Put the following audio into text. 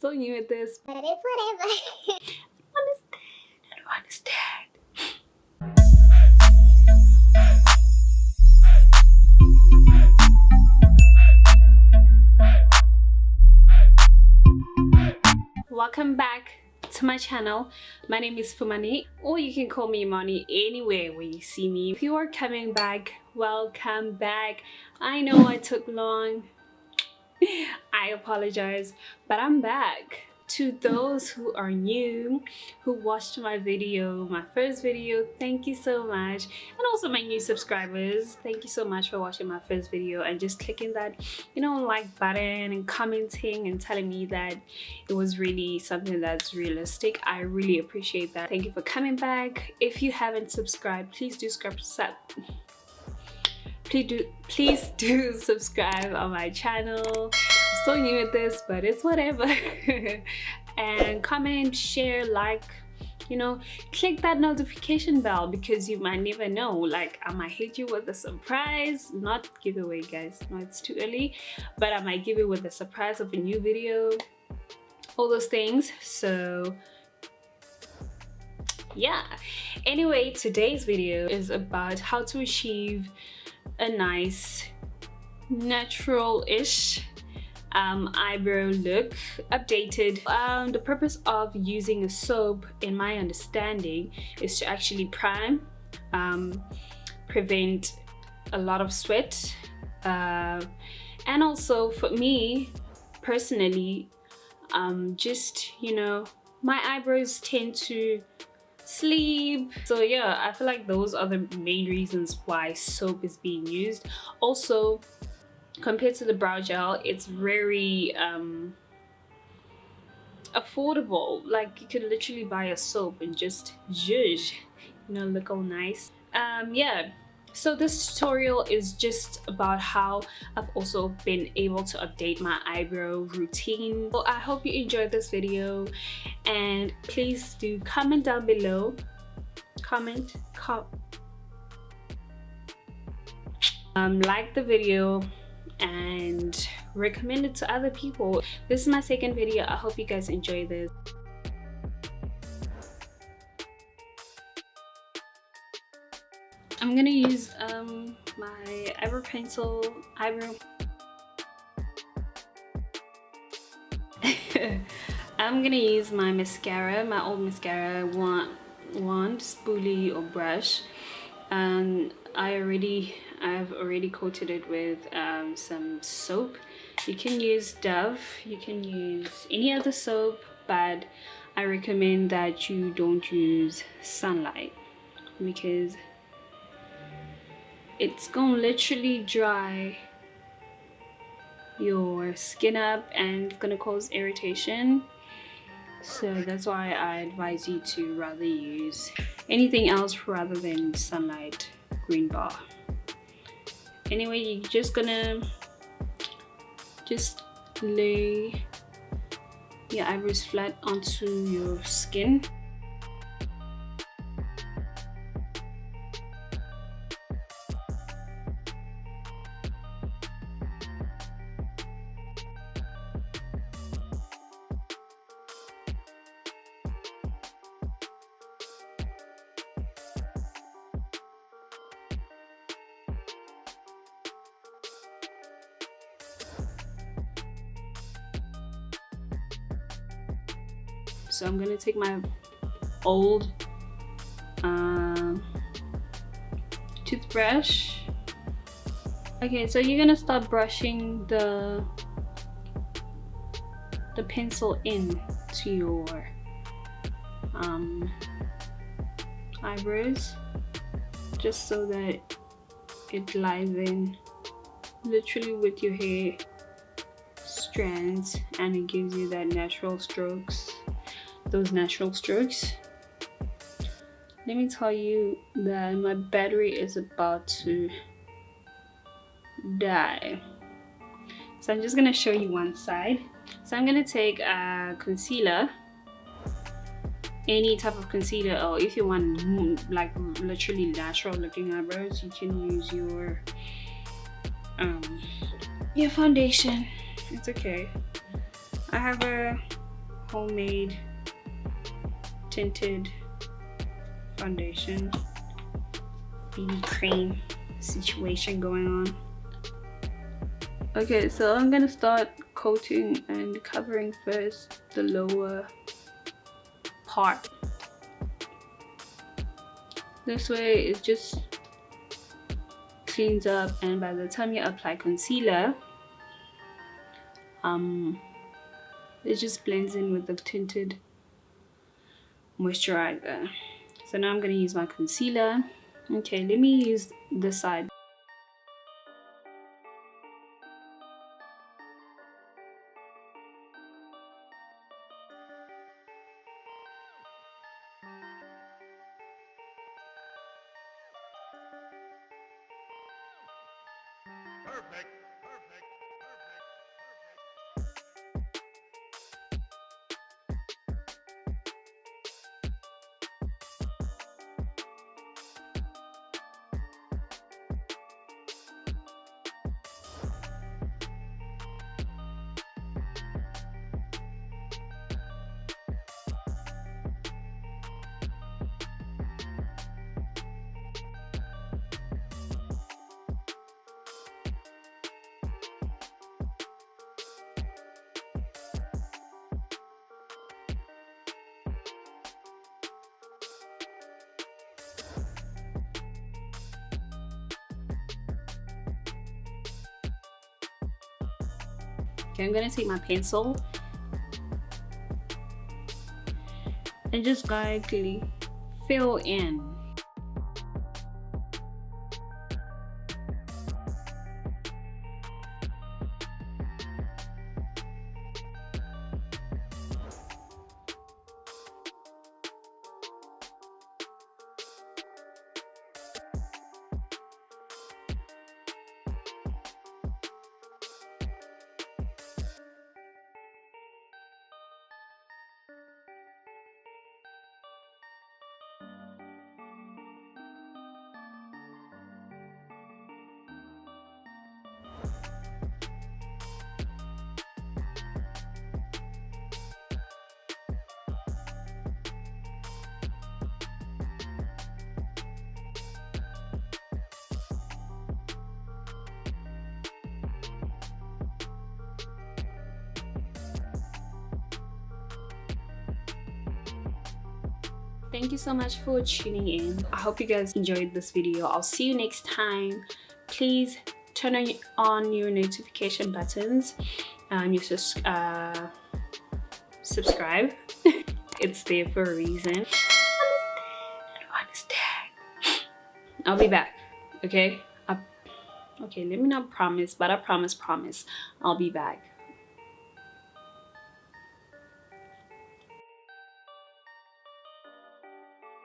so new at this, but it's whatever. I don't understand. Welcome back to my channel. My name is Fumani, or you can call me Imani anywhere where you see me. If you are coming back, welcome back. I know I took long. I apologize, but I'm back. To those who are new, who watched my video, my first video, thank you so much. And also my new subscribers, thank you so much for watching my first video and just clicking that, like button and commenting and telling me that it was really something that's realistic. I really appreciate that. Thank you for coming back. If you haven't subscribed, please do subscribe. Please do subscribe on my channel. I'm so new at this, but it's whatever. And comment, share, like, click that notification bell, because you might never know, like I might hit you with a surprise, not giveaway guys, no, it's too early, but I might give you with a surprise of a new video, all those things. So yeah, anyway, today's video is about how to achieve a nice natural-ish eyebrow look, updated. The purpose of using a soap, in my understanding, is to actually prime, prevent a lot of sweat, and also for me personally, just my eyebrows tend to sleep, so yeah, I feel like those are the main reasons why soap is being used. Also, compared to the brow gel, it's very affordable. Like you could literally buy a soap and just zhuzh, look all nice. Yeah, so this tutorial is just about how I've also been able to update my eyebrow routine. So I hope you enjoyed this video, and please do comment down below. Like the video and recommend it to other people. This is my second video. I hope you guys enjoy this. I'm gonna use my eyebrow pencil, I'm gonna use my mascara, my old mascara wand, spoolie or brush, and I've already coated it with some soap. You can use Dove, you can use any other soap, but I recommend that you don't use Sunlight, because it's gonna literally dry your skin up and it's gonna cause irritation. So that's why I advise you to rather use anything else rather than Sunlight green bar. Anyway, you're just gonna lay your eyebrows flat onto your skin. So I'm gonna take my old toothbrush. Okay, so you're gonna start brushing the pencil in to your eyebrows, just so that it lies in literally with your hair strands, and it gives you that natural strokes. Those natural strokes. Let me tell you that my battery is about to die, so I'm just gonna show you one side. So I'm gonna take a concealer, any type of concealer, or if you want like literally natural looking eyebrows, you can use your foundation. It's okay. I have a homemade tinted foundation BB cream situation going on. Okay, so I'm gonna start coating and covering first the lower part. This way it just cleans up, and by the time you apply concealer, it just blends in with the tinted moisturizer. So now I'm gonna use my concealer. Okay, let me use this side. Perfect. Okay, I'm gonna take my pencil and just lightly fill in. Thank you so much for tuning in. I hope you guys enjoyed this video. I'll see you next time. Please turn on your notification buttons. You subscribe. It's there for a reason. Understand. I'll be back. Okay? Okay, let me not promise, but I promise I'll be back.